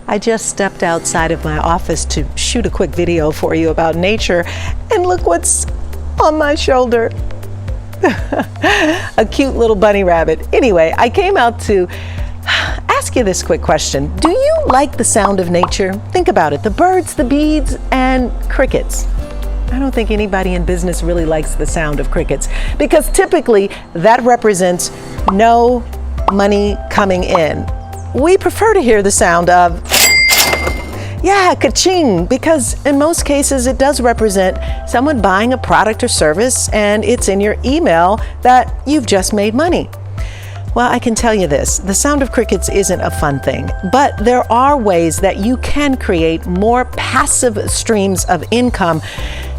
I just stepped outside of my office to shoot a quick video for you about nature, and look what's on my shoulder. A cute little bunny rabbit. Anyway, I came out to ask you this quick question. Do you like the sound of nature? Think about it. The birds, the bees, and crickets. I don't think anybody in business really likes the sound of crickets, because typically that represents no money coming in. We prefer to hear the sound of, yeah, ka-ching, because in most cases it does represent someone buying a product or service, and it's in your email that you've just made money. Well, I can tell you this, the sound of crickets isn't a fun thing, but there are ways that you can create more passive streams of income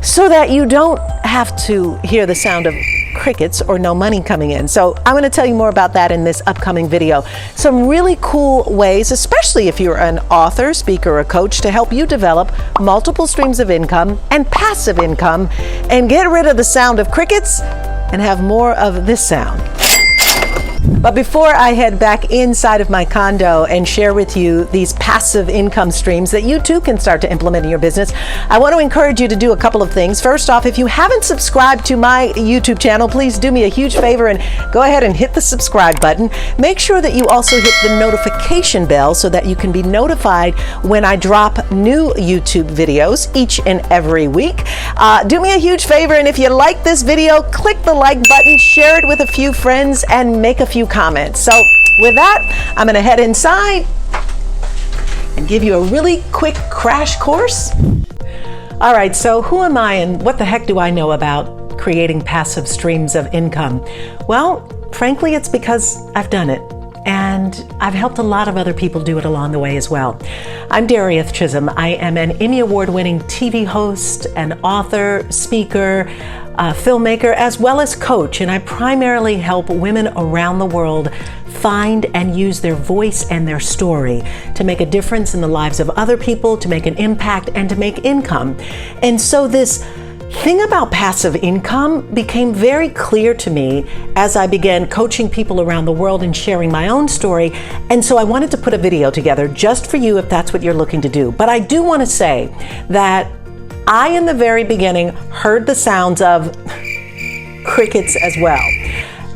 so that you don't have to hear the sound of crickets or no money coming in. So I'm going to tell you more about that in this upcoming video. Some really cool ways, especially if you're an author, speaker, or coach, to help you develop multiple streams of income and passive income and get rid of the sound of crickets and have more of this sound. But before I head back inside of my condo and share with you these passive income streams that you too can start to implement in your business, I want to encourage you to do a couple of things. First off, if you haven't subscribed to my YouTube channel, please do me a huge favor and go ahead and hit the subscribe button. Make sure that you also hit the notification bell so that you can be notified when I drop new YouTube videos each and every week. Do me a huge favor, and if you like this video, click the like button, share it with a few friends, and make a few comments. So with that, I'm going to head inside and give you a really quick crash course. All right, so who am I and what the heck do I know about creating passive streams of income? Well, frankly, it's because I've done it, and I've helped a lot of other people do it along the way as well. I'm Darieth Chisolm. I am an Emmy Award-winning TV host, an author, speaker, filmmaker, as well as coach, and I primarily help women around the world find and use their voice and their story to make a difference in the lives of other people, to make an impact, and to make income. And so this thing about passive income became very clear to me as I began coaching people around the world and sharing my own story. And so I wanted to put a video together just for you if that's what you're looking to do. But I do want to say that I, in the very beginning, heard the sounds of crickets as well.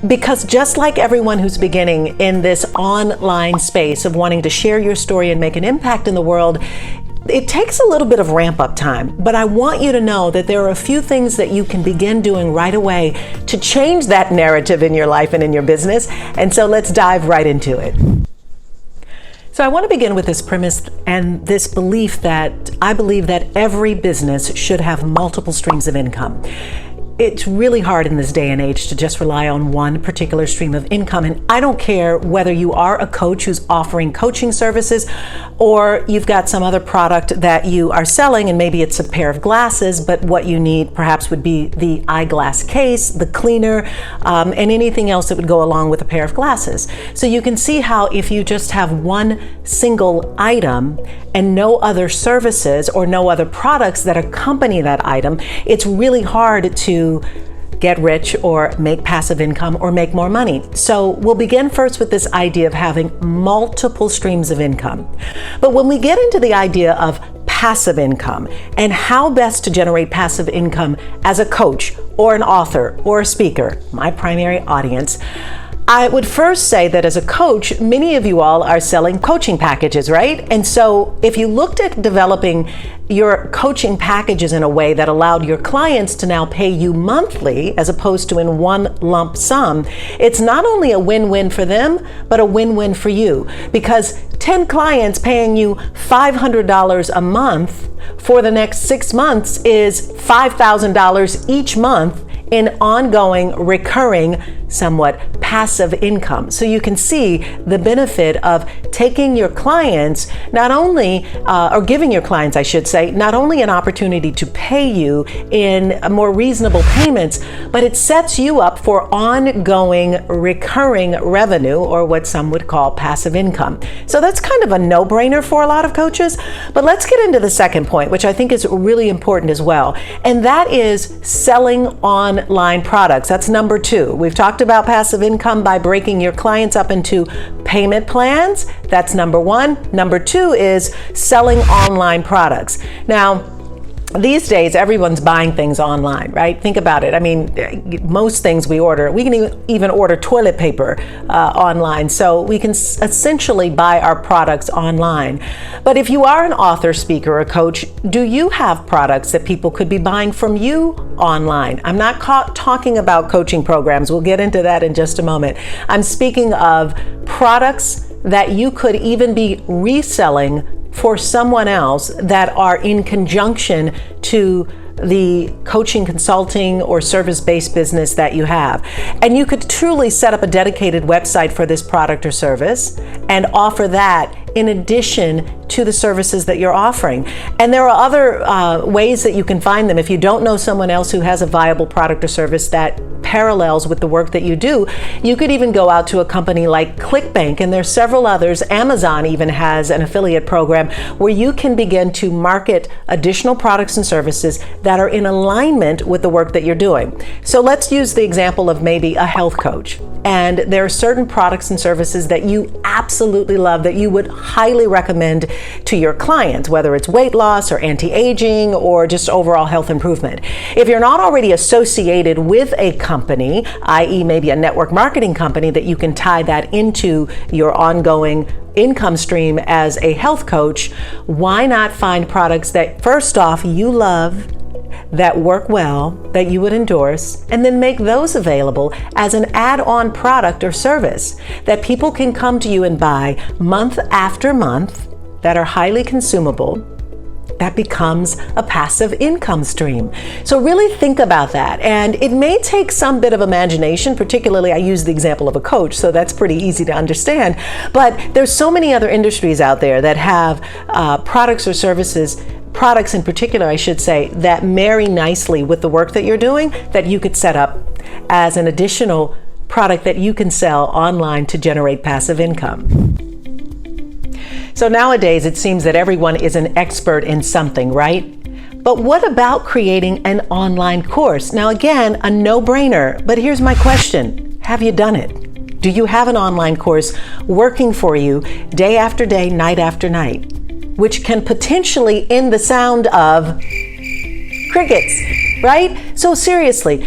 Because just like everyone who's beginning in this online space of wanting to share your story and make an impact in the world, it takes a little bit of ramp up time. But I want you to know that there are a few things that you can begin doing right away to change that narrative in your life and in your business. And so let's dive right into it. So I want to begin with this premise and this belief that I believe that every business should have multiple streams of income. It's really hard in this day and age to just rely on one particular stream of income. And I don't care whether you are a coach who's offering coaching services or you've got some other product that you are selling, and maybe it's a pair of glasses, but what you need perhaps would be the eyeglass case, the cleaner, and anything else that would go along with a pair of glasses. So you can see how if you just have one single item and no other services or no other products that accompany that item, it's really hard to get rich or make passive income or make more money. So we'll begin first with this idea of having multiple streams of income. But when we get into the idea of passive income and how best to generate passive income as a coach or an author or a speaker, my primary audience, I would first say that as a coach, many of you all are selling coaching packages, right? And so if you looked at developing your coaching packages in a way that allowed your clients to now pay you monthly as opposed to in one lump sum, it's not only a win-win for them, but a win-win for you, because 10 clients paying you $500 a month for the next 6 months is $5,000 each month in ongoing, recurring, somewhat passive income. So you can see the benefit of taking your clients, not only, or giving your clients, I should say, not only an opportunity to pay you in more reasonable payments, but it sets you up for ongoing, recurring revenue, or what some would call passive income. So that's kind of a no-brainer for a lot of coaches. But let's get into the second point, which I think is really important as well. And that is selling online products. That's number two. We've talked talked about passive income by breaking your clients up into payment plans. That's number one. Number two is selling online products. Now, these days, everyone's buying things online, right? Think about it. I mean, most things we order, we can even order toilet paper online. So we can essentially buy our products online. But if you are an author, speaker, or coach, do you have products that people could be buying from you online? I'm not talking about coaching programs. We'll get into that in just a moment. I'm speaking of products that you could even be reselling for someone else that are in conjunction to the coaching, consulting, or service-based business that you have. And you could truly set up a dedicated website for this product or service and offer that in addition to the services that you're offering. And there are other ways that you can find them. If you don't know someone else who has a viable product or service that parallels with the work that you do, you could even go out to a company like ClickBank, and there's several others. Amazon even has an affiliate program where you can begin to market additional products and services that are in alignment with the work that you're doing. So let's use the example of maybe a health coach. And there are certain products and services that you absolutely love that you would highly recommend to your clients, whether it's weight loss or anti-aging or just overall health improvement. If you're not already associated with a company, i.e. maybe a network marketing company, that you can tie that into your ongoing income stream as a health coach, why not find products that first off you love, that work well, that you would endorse, and then make those available as an add-on product or service that people can come to you and buy month after month, that are highly consumable, that becomes a passive income stream. So really think about that. And it may take some bit of imagination, particularly I use the example of a coach, so that's pretty easy to understand. But there's so many other industries out there that have products or services, products in particular, I should say, that marry nicely with the work that you're doing, that you could set up as an additional product that you can sell online to generate passive income. So nowadays, it seems that everyone is an expert in something, right? But what about creating an online course? Now again, a no-brainer, but here's my question. Have you done it? Do you have an online course working for you day after day, night after night, which can potentially end the sound of crickets, right? So seriously,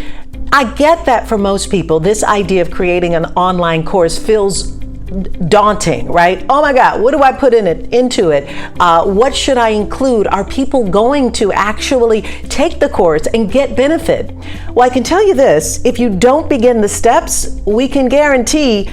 I get that for most people, this idea of creating an online course feels daunting, right? Oh my God, what do I put into it? What should I include? Are people going to actually take the course and get benefit? Well, I can tell you this, if you don't begin the steps, we can guarantee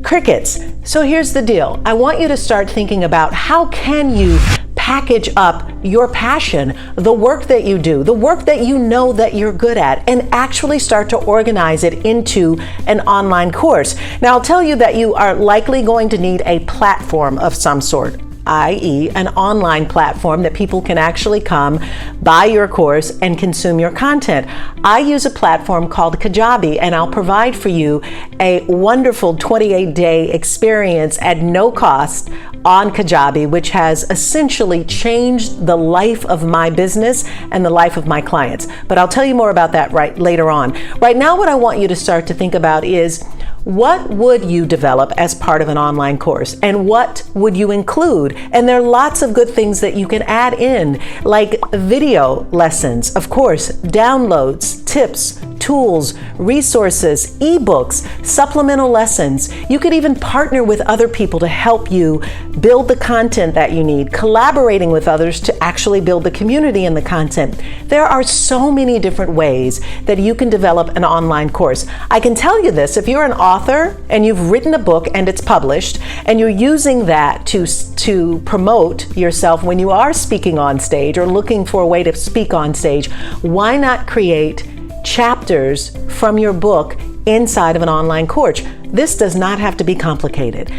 crickets. So here's the deal. I want you to start thinking about how can you package up your passion, the work that you do, the work that you know that you're good at, and actually start to organize it into an online course. Now, I'll tell you that you are likely going to need a platform of some sort, i.e. an online platform that people can actually come, buy your course, and consume your content. I use a platform called Kajabi, and I'll provide for you a wonderful 28-day experience at no cost on Kajabi, which has essentially changed the life of my business and the life of my clients. But I'll tell you more about that later on. Right now, what I want you to start to think about is, what would you develop as part of an online course, and what would you include? And there are lots of good things that you can add in, like video lessons, of course, downloads, tips, tools, resources, ebooks, supplemental lessons. You could even partner with other people to help you build the content that you need, collaborating with others to actually build the community and the content. There are so many different ways that you can develop an online course. I can tell you this, if you're an author and you've written a book and it's published, and you're using that to promote yourself when you are speaking on stage or looking for a way to speak on stage, why not create chapters from your book inside of an online course? This does not have to be complicated,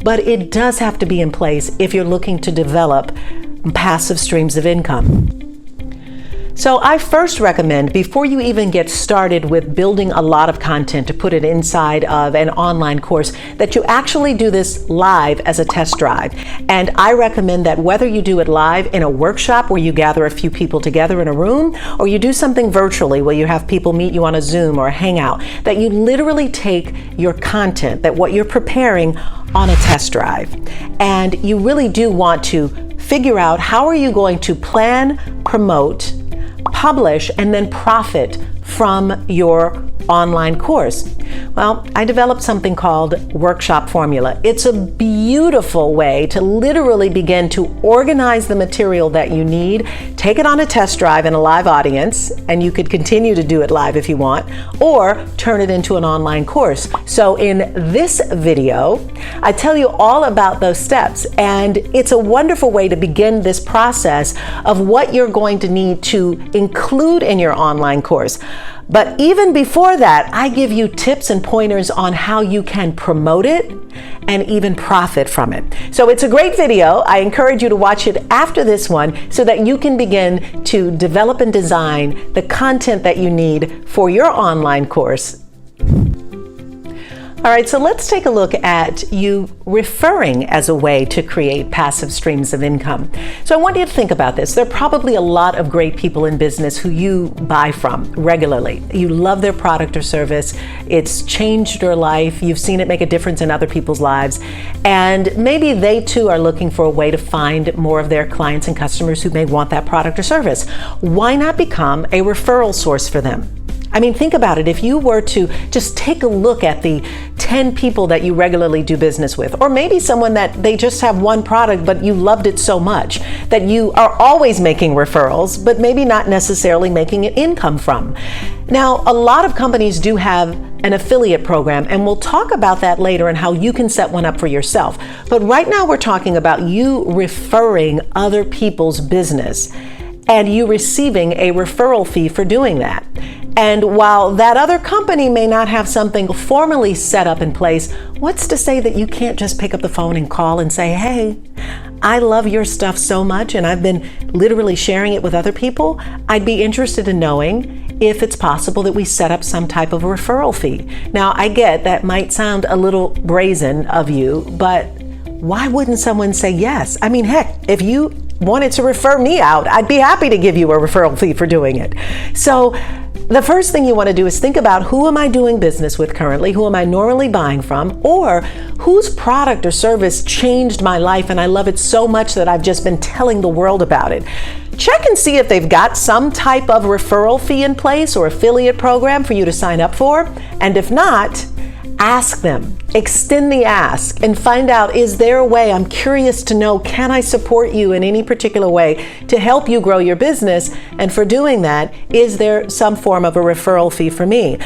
but it does have to be in place if you're looking to develop passive streams of income. So I first recommend, before you even get started with building a lot of content to put it inside of an online course, that you actually do this live as a test drive. And I recommend that whether you do it live in a workshop where you gather a few people together in a room, or you do something virtually where you have people meet you on a Zoom or a Hangout, that you literally take your content, that what you're preparing, on a test drive. And you really do want to figure out how are you going to plan, promote, publish, and then profit from your online course. Well, I developed something called Workshop Formula. It's a beautiful way to literally begin to organize the material that you need, take it on a test drive in a live audience, and you could continue to do it live if you want, or turn it into an online course. So in this video, I tell you all about those steps, and it's a wonderful way to begin this process of what you're going to need to include in your online course. But even before that, I give you tips and pointers on how you can promote it and even profit from it. So it's a great video. I encourage you to watch it after this one so that you can begin to develop and design the content that you need for your online course. All right, so let's take a look at you referring as a way to create passive streams of income. So I want you to think about this. There are probably a lot of great people in business who you buy from regularly. You love their product or service. It's changed your life. You've seen it make a difference in other people's lives. And maybe they too are looking for a way to find more of their clients and customers who may want that product or service. Why not become a referral source for them? I mean, think about it. If you were to just take a look at the 10 people that you regularly do business with, or maybe someone that they just have one product, but you loved it so much that you are always making referrals, but maybe not necessarily making an income from. Now, a lot of companies do have an affiliate program, and we'll talk about that later and how you can set one up for yourself. But right now we're talking about you referring other people's business and you receiving a referral fee for doing that. And while that other company may not have something formally set up in place, what's to say that you can't just pick up the phone and call and say, hey, I love your stuff so much and I've been literally sharing it with other people. I'd be interested in knowing if it's possible that we set up some type of a referral fee. Now, I get that might sound a little brazen of you, but why wouldn't someone say yes? I mean, heck, if you wanted to refer me out, I'd be happy to give you a referral fee for doing it. So the first thing you want to do is think about, who am I doing business with currently? Who am I normally buying from? Or whose product or service changed my life and I love it so much that I've just been telling the world about it? Check and see if they've got some type of referral fee in place or affiliate program for you to sign up for. And if not, ask them. Extend the ask and find out, is there a way? I'm curious to know, can I support you in any particular way to help you grow your business? And for doing that, is there some form of a referral fee for me?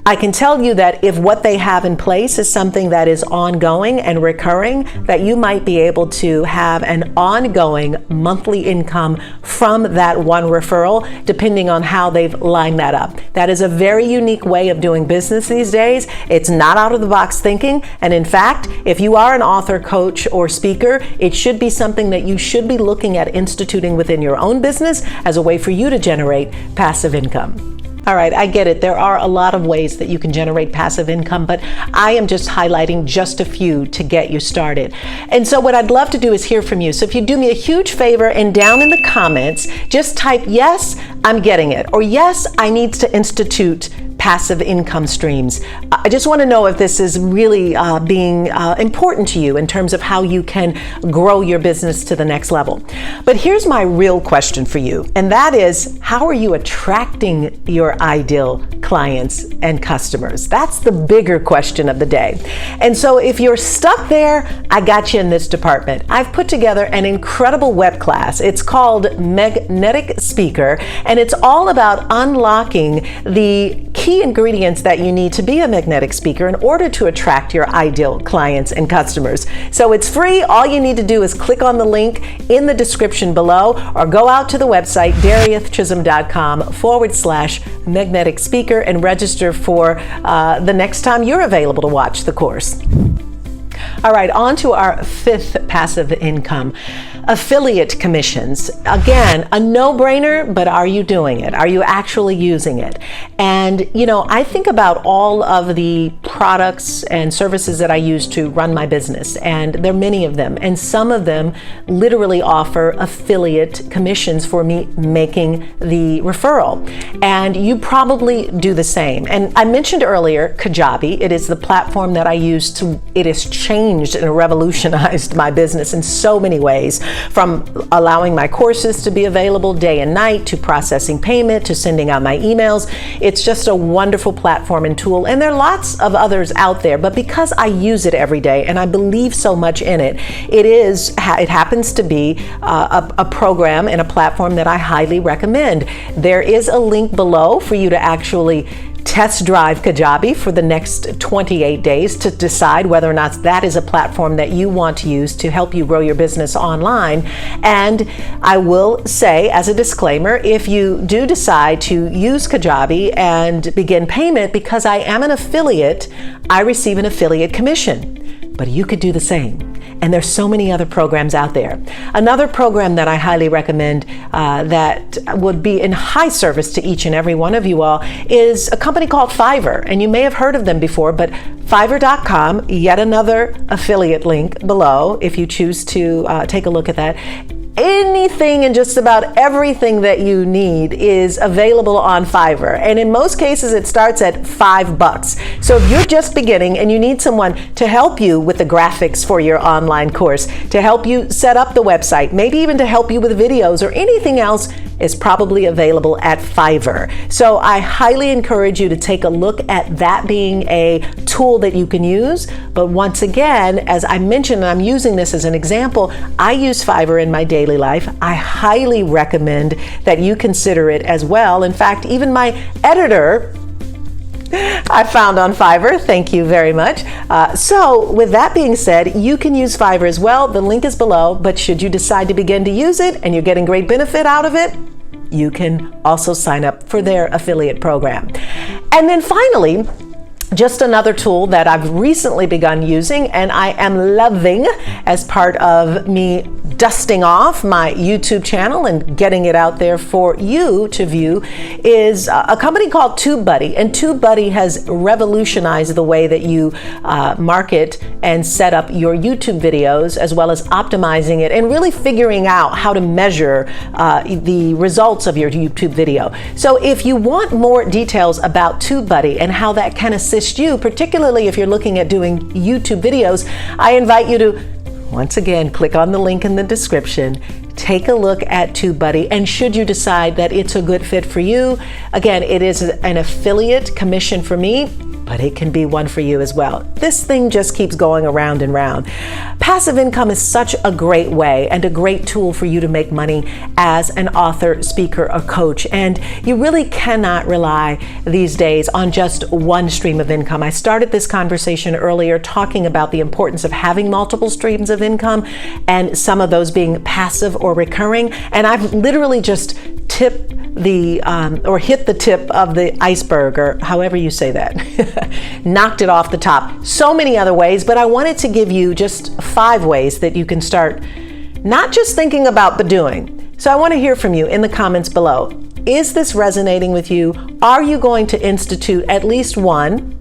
I can tell you that if what they have in place is something that is ongoing and recurring, that you might be able to have an ongoing monthly income from that one referral, depending on how they've lined that up. That is a very unique way of doing business these days. It's not out of the box thinking. And in fact, if you are an author, coach, or speaker, it should be something that you should be looking at instituting within your own business as a way for you to generate passive income. All right, I get it. There are a lot of ways that you can generate passive income, but I am just highlighting just a few to get you started. And so what I'd love to do is hear from you. So if you do me a huge favor and down in the comments, just type, yes, I'm getting it, or yes, I need to institute passive income streams. I just want to know if this is really being important to you in terms of how you can grow your business to the next level. But here's my real question for you, and that is, how are you attracting your ideal clients and customers? That's the bigger question of the day. And so if you're stuck there, I got you in this department. I've put together an incredible web class. It's called Magnetic Speaker, and it's all about unlocking the key ingredients that you need to be a magnetic speaker in order to attract your ideal clients and customers. So it's free. All you need to do is click on the link in the description below, or go out to the website dariethchisolm.com/magnetic speaker and register for the next time you're available to watch the course. All right, on to our fifth passive income, affiliate commissions. Again, a no-brainer, but are you doing it? Are you actually using it? And, I think about all of the products and services that I use to run my business, and there are many of them, and some of them literally offer affiliate commissions for me making the referral. And you probably do the same. And I mentioned earlier Kajabi. It is the platform that I use it has changed and revolutionized my business in so many ways, from allowing my courses to be available day and night, to processing payment, to sending out my emails. It's just a wonderful platform and tool. And there are lots of others out there, but because I use it every day and I believe so much in it, it happens to be a program and a platform that I highly recommend. There is a link below for you to actually test drive Kajabi for the next 28 days to decide whether or not that is a platform that you want to use to help you grow your business online. And I will say, as a disclaimer, if you do decide to use Kajabi and begin payment, because I am an affiliate, I receive an affiliate commission. But you could do the same. And there's so many other programs out there. Another program that I highly recommend that would be in high service to each and every one of you all is a company called Fiverr. And you may have heard of them before, but Fiverr.com, yet another affiliate link below if you choose to take a look at that. Anything and just about everything that you need is available on Fiverr. And in most cases, it starts at $5. So if you're just beginning and you need someone to help you with the graphics for your online course, to help you set up the website, maybe even to help you with videos or anything else, is probably available at Fiverr. So I highly encourage you to take a look at that being a tool that you can use. But once again, as I mentioned, and I'm using this as an example, I use Fiverr in my daily life. I highly recommend that you consider it as well. In fact, even my editor I found on Fiverr. Thank you very much. So with that being said, you can use Fiverr as well. The link is below, but should you decide to begin to use it and you're getting great benefit out of it, you can also sign up for their affiliate program. And then finally, just another tool that I've recently begun using and I am loving as part of me dusting off my YouTube channel and getting it out there for you to view is a company called TubeBuddy. And TubeBuddy has revolutionized the way that you market and set up your YouTube videos, as well as optimizing it and really figuring out how to measure the results of your YouTube video. So if you want more details about TubeBuddy and how that can assist you, particularly if you're looking at doing YouTube videos, I invite you to once again click on the link in the description, take a look at TubeBuddy, and should you decide that it's a good fit for you, again, it is an affiliate commission for me, but it can be one for you as well. This thing just keeps going around and round. Passive income is such a great way and a great tool for you to make money as an author, speaker, or coach. And you really cannot rely these days on just one stream of income. I started this conversation earlier talking about the importance of having multiple streams of income and some of those being passive or recurring. And I've literally just hit the tip of the iceberg, or however you say that, knocked it off the top. So many other ways, but I wanted to give you just 5 ways that you can start not just thinking about, but doing. So I want to hear from you in the comments below. Is this resonating with you? Are you going to institute at least one?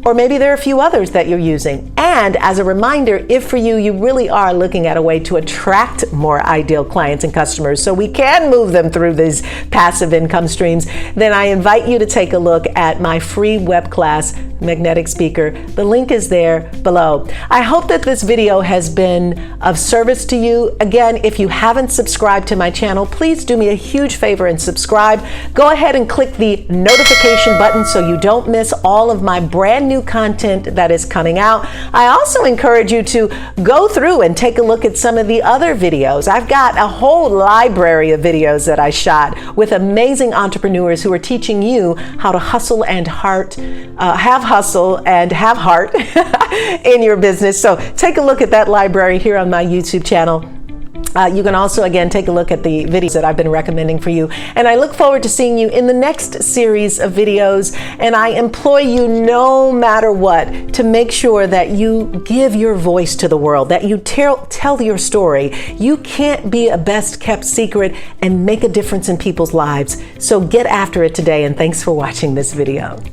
Or maybe there are a few others that you're using. And as a reminder, if for you, you really are looking at a way to attract more ideal clients and customers so we can move them through these passive income streams, then I invite you to take a look at my free web class, Magnetic Speaker. The link is there below. I hope that this video has been of service to you. Again, if you haven't subscribed to my channel, please do me a huge favor and subscribe. Go ahead and click the notification button so you don't miss all of my brand new content that is coming out. I also encourage you to go through and take a look at some of the other videos. I've got a whole library of videos that I shot with amazing entrepreneurs who are teaching you how to hustle and have hustle and have heart in your business. So take a look at that library here on my YouTube channel. You can also, again, take a look at the videos that I've been recommending for you. And I look forward to seeing you in the next series of videos. And I implore you, no matter what, to make sure that you give your voice to the world, that you tell your story. You can't be a best kept secret and make a difference in people's lives. So get after it today, and thanks for watching this video.